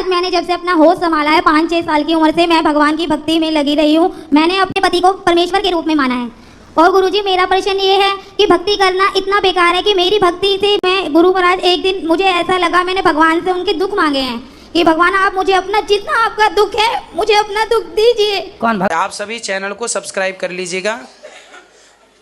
महाराज, मैंने जब से अपना होश संभाला है 5-6 साल की उम्र से मैं भगवान की भक्ति में लगी रही हूँ। मैंने अपने पति को परमेश्वर के रूप में माना है। और गुरुजी, मेरा प्रश्न ये है कि भक्ति करना इतना बेकार है कि मेरी भक्ति से मैं गुरु महाराज एक दिन मुझे ऐसा लगा मैंने भगवान से उनके दुख मांगे हैं कि भगवान आप मुझे अपना जितना आपका दुख है मुझे अपना दुख दीजिए। कौन आप सभी चैनल को सब्सक्राइब कर लीजिएगा।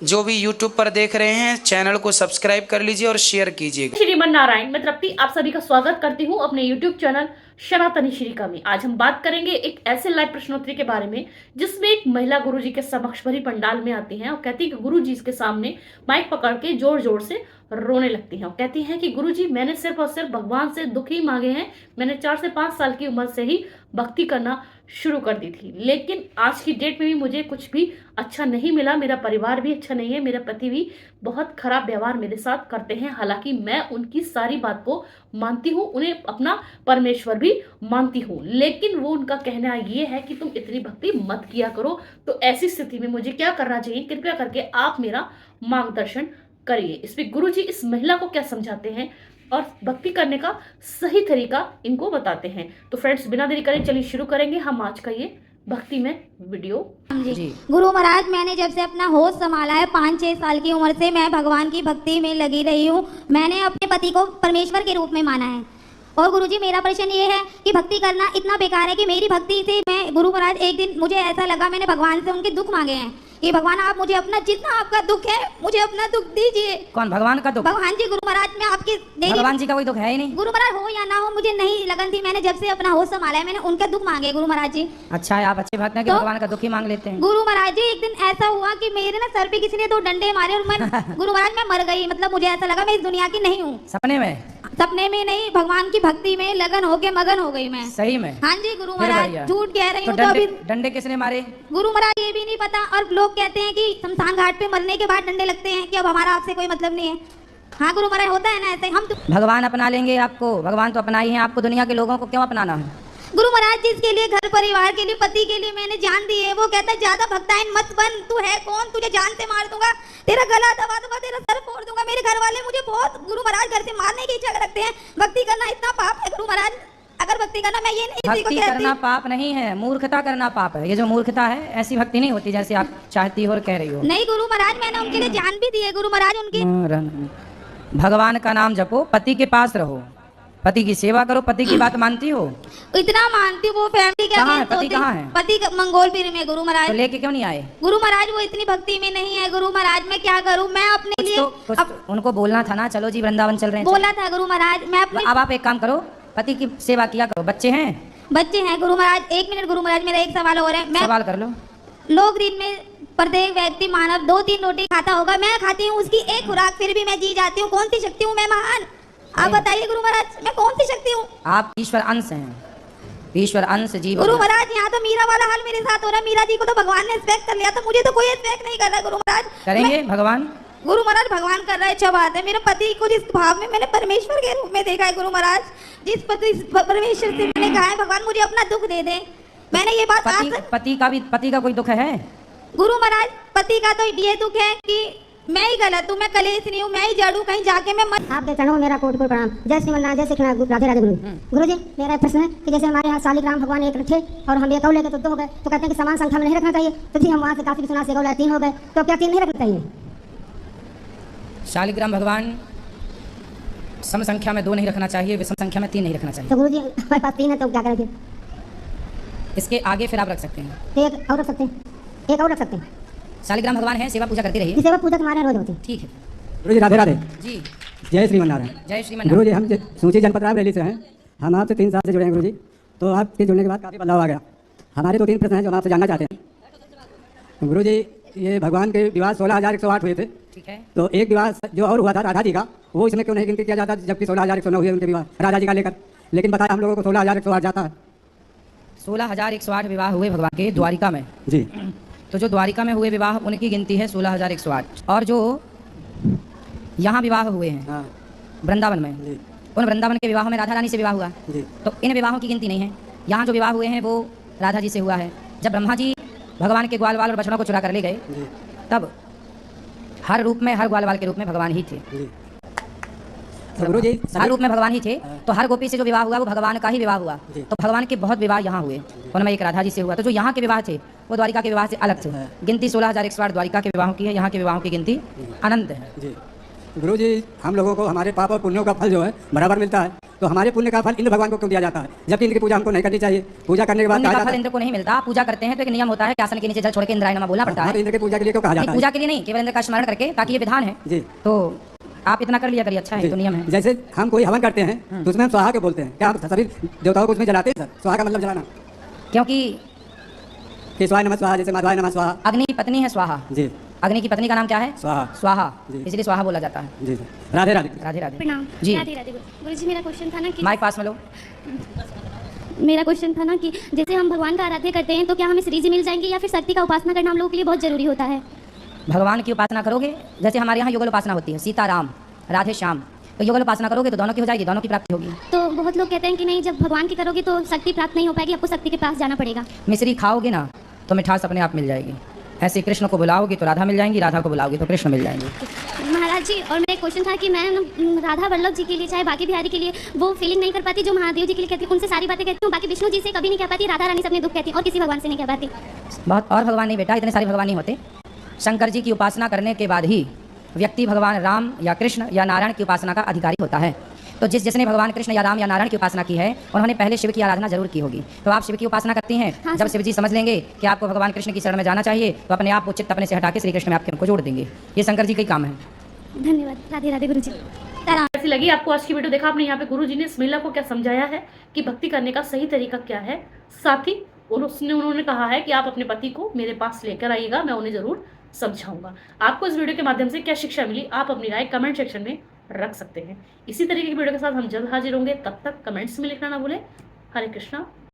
जो भी YouTube पर देख रहे हैं चैनल को सब्सक्राइब कर लीजिए और शेयर कीजिएगा। श्रीमन नारायण, मैं तृप्ति आप सभी का स्वागत करती हूँ अपने YouTube चैनल सनातनी श्रीका में। आज हम बात करेंगे एक ऐसे लाइव प्रश्नोत्तरी के बारे में जिसमें एक महिला गुरुजी के समक्ष भरी पंडाल में आती है और कहती है कि गुरुजी के सामने माइक पकड़ के जोर जोर से रोने लगती हैं और कहती हैं कि गुरुजी, मैंने सिर्फ और सिर्फ भगवान से दुख ही मांगे हैं। मैंने 4 से 5 साल की उम्र से ही भक्ति करना शुरू कर दी थी, लेकिन आज की डेट में भी मुझे कुछ भी अच्छा नहीं मिला। मेरा परिवार भी अच्छा नहीं है, मेरा पति भी बहुत खराब व्यवहार मेरे साथ करते हैं। हालांकि मैं उनकी सारी बात को मानती हूँ, उन्हें अपना परमेश्वर भी मानती हूँ, लेकिन वो उनका कहना ये है कि तुम इतनी भक्ति मत किया करो। तो ऐसी स्थिति में मुझे क्या करना चाहिए? कृपया करके आप मेरा मार्गदर्शन करिए। इस पे गुरुजी इस महिला को क्या समझाते हैं और भक्ति करने का सही तरीका इनको बताते हैं। तो फ्रेंड्स, बिना देरी करे चलिए शुरू करेंगे हम आज का ये भक्ति में वीडियो। जी गुरु महाराज, मैंने जब से अपना होश संभाला है 5-6 साल की उम्र से मैं भगवान की भक्ति में लगी रही हूँ। मैंने अपने पति को परमेश्वर के रूप में माना है। और गुरुजी, मेरा प्रश्न ये है कि भक्ति करना इतना बेकार है कि मेरी भक्ति से मैं गुरु महाराज एक दिन मुझे ऐसा लगा मैंने भगवान से उनके दुख मांगे हैं कि भगवान आप मुझे अपना जितना आपका दुख है मुझे अपना दुख दीजिए। कौन? भगवान का दुख? भगवान जी। गुरु महाराज, मैं आपके भगवान जी का कोई दुख है ही नहीं। गुरु महाराज, हो या ना हो मुझे नहीं लगन थी। मैंने जब से अपना होश संभाला है मैंने उनके दुख मांगे गुरु महाराज जी। अच्छा है, आप अच्छे भक्त हैं कि भगवान का दुख ही मांग लेते हैं। गुरु महाराज जी, एक दिन ऐसा हुआ कि मेरे ना सर पे किसी ने 2 डंडे मारे और मैं गुरु महाराज मैं मर गई। मतलब मुझे ऐसा लगा मैं इस दुनिया की नहीं हूँ। सपने में? सपने में नहीं, भगवान की भक्ति में लगन होके मगन हो गई मैं। सही में? हाँ जी गुरु महाराज, झूठ कह रही हूँ। तो अभी डंडे किसने मारे? गुरु महाराज ये भी नहीं पता। और लोग कहते हैं कि शमशान घाट पे मरने के बाद डंडे लगते हैं कि अब हमारा आपसे कोई मतलब नहीं है। हाँ गुरु महाराज, होता है ना ऐसे। हम भगवान अपना लेंगे आपको, भगवान तो अपना ही है, आपको दुनिया के लोगों को क्यों अपनाना है? गुरु महाराज, जिसके लिए घर परिवार के लिए पति के लिए मैंने जान दी है वो कहता है ज्यादा भक्ताइन मत बन। तू है कौन? तुझे जान से मार दूंगा, तेरा गला दबा दूंगा, तेरा सर फोड़ दूंगा। मेरे घर वाले मुझे बहुत गुरु महाराज घर से मारने की इच्छा रखते हैं। भक्ति करना इतना पाप है गुरु महाराज। अगर भक्ति करना, मैं ये नहीं भक्ति करना पाप नहीं है, मूर्खता करना पाप है। ये जो मूर्खता है ऐसी भक्ति नहीं होती जैसे आप चाहती हो और कह रही हो। नहीं गुरु महाराज, मैंने उनके लिए जान भी दी है गुरु महाराज। उनकी भगवान का नाम जपो, पति के पास रहो, पति की सेवा करो। पति की बात मानती हो? इतना मानती हूँ। वो फैमिली क्या है? पति कहाँ है? पति मंगोलपीर में गुरु महाराज। तो लेके क्यों नहीं आए? गुरु महाराज वो इतनी भक्ति में नहीं है गुरु महाराज। मैं क्या करूँ? मैं अपने लिए उनको बोलना था ना, चलो जी वृंदावन चल रहे हैं। बोला था गुरु महाराज। मैं अपने अब आप एक काम करो, पति की सेवा किया करो। बच्चे हैं? बच्चे हैं गुरु महाराज। 1 मिनट गुरु महाराज, मेरा एक सवाल हो रहा है। मैं सवाल कर लो। लोग दिन में प्रत्येक व्यक्ति मानव 2-3 रोटी खाता होगा, मैं खाती हूँ उसकी 1 खुराक, फिर भी मैं जी जाती हूँ। कौन सी शक्ति हूँ मैं महान? आप बताइए गुरु महाराज, मैं कौन सी शक्ति हूँ? आप ईश्वर अंश हैं, ईश्वर अंश जीव। गुरु महाराज, यहाँ तो मीरा वाला हाल मेरे साथ हो रहा है। मीरा जी को तो भगवान ने स्पेक्ट कर लिया, तो मुझे तो कोई स्पेक्ट नहीं कर रहा गुरु महाराज। करेंगे भगवान? गुरु महाराज भगवान कर रहा है, अच्छा बात है। मेरे पति को जिस भाव में मैंने परमेश्वर के रूप में देखा है गुरु महाराज, जिस परमेश्वर से मैंने कहा है भगवान मुझे अपना दुख दे दे, मैंने ये बात पति का कोई दुख है गुरु महाराज? पति का तो ये दुख है कि मैं ही गलत हूँ, मैं कलेश नहीं हूँ, मैं ही जड़ हूँ, कहीं जाके मैं आपके चरणों में मेरा कोटि कोटि प्रणाम। जय श्री मन्नारायण, जय श्री कृष्ण, राधे राधे गुरु। गुरुजी, मेरा एक प्रश्न है कि जैसे हमारे यहाँ शालिग्राम भगवान 1 थे और हम 1 लेके तो 2 हो गए, तो कहते हैं कि समान संख्या में नहीं रखना चाहिए। तो जी हम वहाँ से काफी सुना से 3 हो गए, तो क्या 3 नहीं रखना चाहिए? शालिग्राम भगवान सम संख्या में 2 नहीं रखना चाहिए, विषम संख्या में 3 नहीं रखना चाहिए। तो गुरुजी हमारे पास 3 है, तो क्या करेंगे? इसके आगे फिर आप रख सकते हैं। एक और रख सकते हैं, एक और रख सकते हैं। शालिग्राम भगवान है, सेवा पूजा करती रहिए। सेवा पूजा हमारे रोज होती है। ठीक है गुरुजी, राधे राधे जी। जय श्रीमन नारायण। जय श्रीमन। गुरुजी, हम सूची जनपद रायबरेली से हैं। हम आपसे 3 साल से जुड़े हैं गुरुजी। तो आपके जुड़ने के बाद काफ़ी बदलाव आ गया। हमारे 2-3 प्रश्न हैं जो हम आपसे जानना चाहते हैं। गुरुजी, ये भगवान के विवाह 16,108 हुए थे। ठीक है। तो एक विवाह जो और हुआ था राधा जी का, वो इसमें क्यों नहीं गिनती किया जाता, जबकि 16,109 हुए उनके विवाह राधा जी का लेकर? लेकिन बताया हम लोगों को 16,108 जाता है। 16,108 विवाह हुए भगवान के द्वारिका में जी। तो जो द्वारिका में हुए विवाह उनकी गिनती है 16,108, और जो यहाँ विवाह हुए हैं वृंदावन में, उन वृंदावन के विवाहों में राधा रानी से विवाह हुआ जी। तो इन विवाहों की गिनती नहीं है। यहाँ जो विवाह हुए हैं वो राधा जी से हुआ है। जब ब्रह्मा जी भगवान के ग्वालवाल और बछड़ों को चुरा कर ले गए, तब हर रूप में, हर ग्वालवाल के रूप में भगवान ही थे। तो गुरु जी हर रूप में भगवान ही थे, तो हर गोपी से जो विवाह हुआ वो भगवान का ही विवाह हुआ। तो भगवान के बहुत विवाह यहाँ हुए, उनमें एक राधा जी से हुआ। तो जो यहाँ के विवाह थे वो द्वारिका के विवाह से अलग थे। गिनती 16,108 द्वारिका के विवाहों की है, यहाँ के विवाहों की गिनती अनंत है। जी गुरु जी, हम लोगों को हमारे पाप और पुण्यों का फल जो है बराबर मिलता है, तो हमारे पुण्य का फल इंद्र भगवान को क्यों दिया जाता है, जबकि इनकी पूजा हमको नहीं करनी चाहिए? पूजा करने के बाद पुण्य का फल इंद्र को नहीं मिलता। पूजा करते हैं तो एक नियम होता है कि आसन के नीचे जल छोड़ के इंद्राय नमः बोलना पड़ता है। इंद्र की पूजा के लिए क्यों कहा जाता है? पूजा के लिए नहीं, केवल इंद्र का स्मरण करके, ताकि ये विधान है। जी तो आप इतना कर लिया करिए, अच्छा है, तो नियम है। जैसे हम कोई हवन करते हैं तो उसमें हम स्वाहा के बोलते हैं, क्या हम सभी देवताओं को उसमें जलाते हैं? सर स्वाहा का मतलब जलाना, क्योंकि केशवाय नमः स्वाहा, जैसे माधवाय नमः स्वाहा। अग्नि की पत्नी है स्वाहा। जी अग्नि की पत्नी का नाम क्या है? स्वाहा। स्वाहा, जी। इसलिए स्वाहा बोला जाता है। जी राधे राधे। राधे राधे। प्रणाम। जी। राधे राधे गुरु जी, मेरा क्वेश्चन था ना कि माइक पास में लो। मेरा क्वेश्चन था ना कि जैसे हम भगवान का आराध्य करते हैं तो क्या हमें श्री जी मिल जाएंगे या फिर शक्ति का उपासना करना हम लोगों के लिए बहुत जरूरी होता है? भगवान की उपासना करोगे, जैसे हमारे यहाँ युगल उपासना होती है, सीता राम राधे श्याम, तो युगल उपासना करोगे तो दोनों की हो जाएगी, दोनों की प्राप्ति होगी। तो बहुत लोग कहते हैं कि नहीं, जब भगवान की करोगे तो शक्ति प्राप्त नहीं हो पाएगी, आपको शक्ति के पास जाना पड़ेगा। मिश्री खाओगे ना तो मिठास अपने आप मिल जाएगी। ऐसे कृष्ण को बुलाओगे तो राधा मिल जाएंगी, राधा को बुलाओगे तो कृष्ण मिल जाएंगे। महाराज जी, और मेरा एक क्वेश्चन था कि मैं राधा वल्लभ जी के लिए, चाहे बाकी बिहारी के लिए वो फीलिंग नहीं कर पाती जो महादेव जी के लिए कहती हूँ। उनसे सारी बातें कहती हूँ, बाकी विष्णु जी से कभी नहीं कह पाती, राधा रानी से अपने दुख कहती हूँ, और किसी भगवान से नहीं कह पाती। बहुत और भगवान नहीं बेटा, इतने सारे भगवान नहीं होते। शंकर जी की उपासना करने के बाद ही व्यक्ति भगवान राम या कृष्ण या नारायण की उपासना का अधिकारी होता है। तो जिसने भगवान कृष्ण या राम या नारायण की उपासना की है, उन्होंने पहले शिव की आराधना जरूर की होगी। तो आप शिव की उपासना करती हैं। हाँ, जब शिव जी समझ लेंगे कि आपको भगवान कृष्ण की शरण में जाना चाहिए, तो अपने आप को चित्त अपने से हटा के श्री कृष्ण में आपके उनको जोड़ देंगे। ये शंकर जी का ही काम है। धन्यवाद। राधे राधे गुरु जी। कैसी लगी आपको आज की वीडियो? देखा आपने यहाँ पे गुरु जी ने इस महिला को क्या समझाया है कि भक्ति करने का सही तरीका क्या है। साथ ही उन्होंने कहा है कि आप अपने पति को मेरे पास लेकर आइएगा, मैं उन्हें जरूर समझाऊंगा। आपको इस वीडियो के माध्यम से क्या शिक्षा मिली, आप अपनी राय कमेंट सेक्शन में रख सकते हैं। इसी तरीके की वीडियो के साथ हम जल्द हाजिर होंगे, तब तक कमेंट्स में लिखना ना भूलें। हरे कृष्णा।